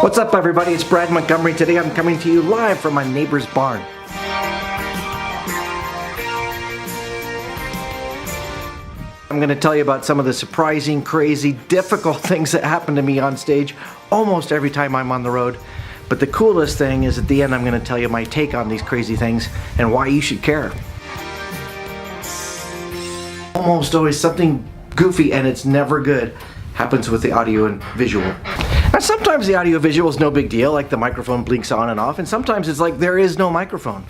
What's up, everybody? It's Brad Montgomery. Today I'm coming to you live from my neighbor's barn. I'm going to tell you about some of the surprising, crazy, difficult things that happen to me on stage almost every time I'm on the road. But the coolest thing is at the end I'm going to tell you my take on these crazy things and why you should care. Almost always something goofy, and it's never good, happens with the audio and visual. Now sometimes the audio visual is no big deal, like the microphone blinks on and off, and sometimes it's like there is no microphone.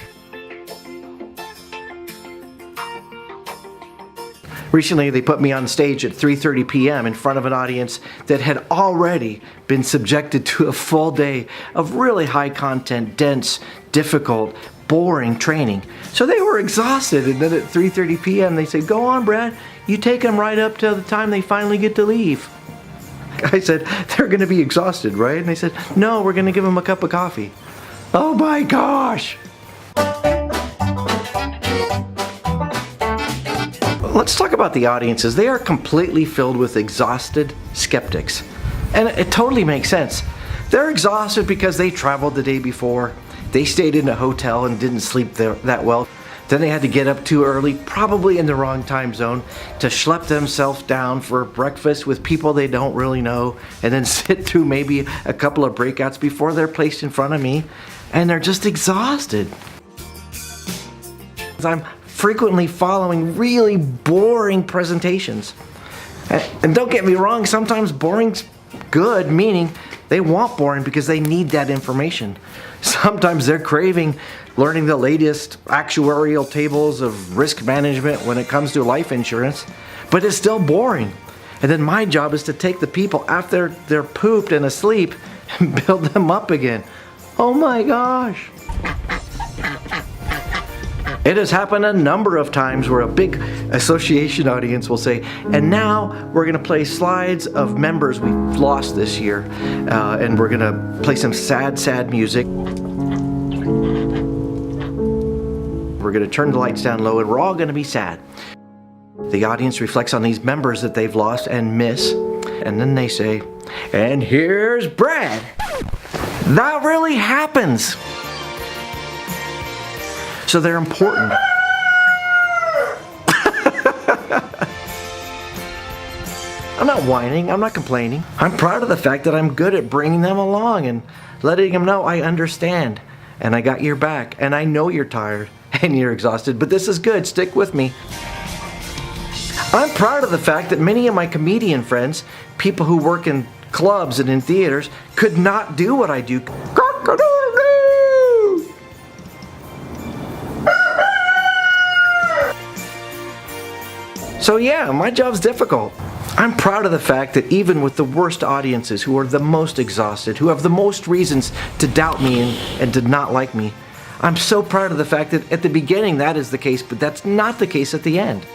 Recently they put me on stage at 3:30 p.m. in front of an audience that had already been subjected to a full day of really high content, dense, difficult, boring training. So they were exhausted, and then at 3:30 p.m. they said, "Go on, Brad, you take them right up till the time they finally get to leave." I said, "They're going to be exhausted, right?" And they said, "No, we're going to give them a cup of coffee." Oh my gosh! Let's talk about the audiences. They are completely filled with exhausted skeptics. And it totally makes sense. They're exhausted because they traveled the day before. They stayed in a hotel and didn't sleep there that well. Then they had to get up too early, probably in the wrong time zone, to schlep themselves down for breakfast with people they don't really know, and then sit through maybe a couple of breakouts before they're placed in front of me, and they're just exhausted. I'm frequently following really boring presentations. And don't get me wrong, sometimes boring's good, meaning they want boring because they need that information. Sometimes they're craving learning the latest actuarial tables of risk management when it comes to life insurance, but it's still boring. And then my job is to take the people after they're pooped and asleep and build them up again. Oh my gosh. It has happened a number of times where a big association audience will say, "And now we're going to play slides of members we've lost this year, and we're going to play some sad, sad music. We're going to turn the lights down low, and we're all going to be sad." The audience reflects on these members that they've lost and miss, and then they say, "And here's Brad." That really happens. So they're important. I'm not whining, I'm not complaining. I'm proud of the fact that I'm good at bringing them along and letting them know I understand, and I got your back, and I know you're tired and you're exhausted, but this is good, stick with me. I'm proud of the fact that many of my comedian friends, people who work in clubs and in theaters, could not do what I do. So yeah, my job's difficult. I'm proud of the fact that even with the worst audiences, who are the most exhausted, who have the most reasons to doubt me and to not like me, I'm so proud of the fact that at the beginning that is the case, but that's not the case at the end.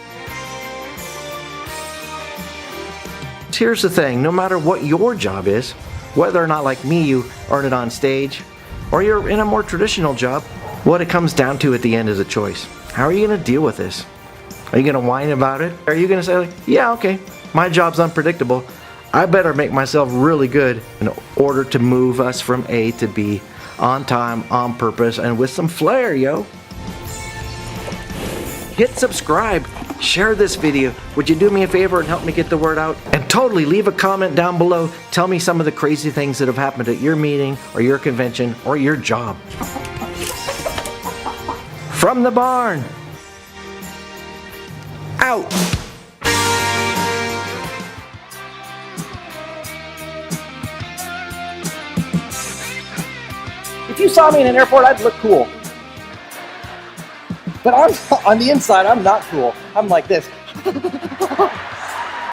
Here's the thing, no matter what your job is, whether or not like me you earn it on stage, or you're in a more traditional job, what it comes down to at the end is a choice. How are you going to deal with this? Are you going to whine about it? Are you going to say, like, "Yeah, okay, my job's unpredictable. I better make myself really good in order to move us from A to B on time, on purpose, and with some flair, yo." Hit subscribe, share this video. Would you do me a favor and help me get the word out? And totally leave a comment down below. Tell me some of the crazy things that have happened at your meeting or your convention or your job. From the barn. Out. If you saw me in an airport, I'd look cool. But on the inside, I'm not cool. I'm like this.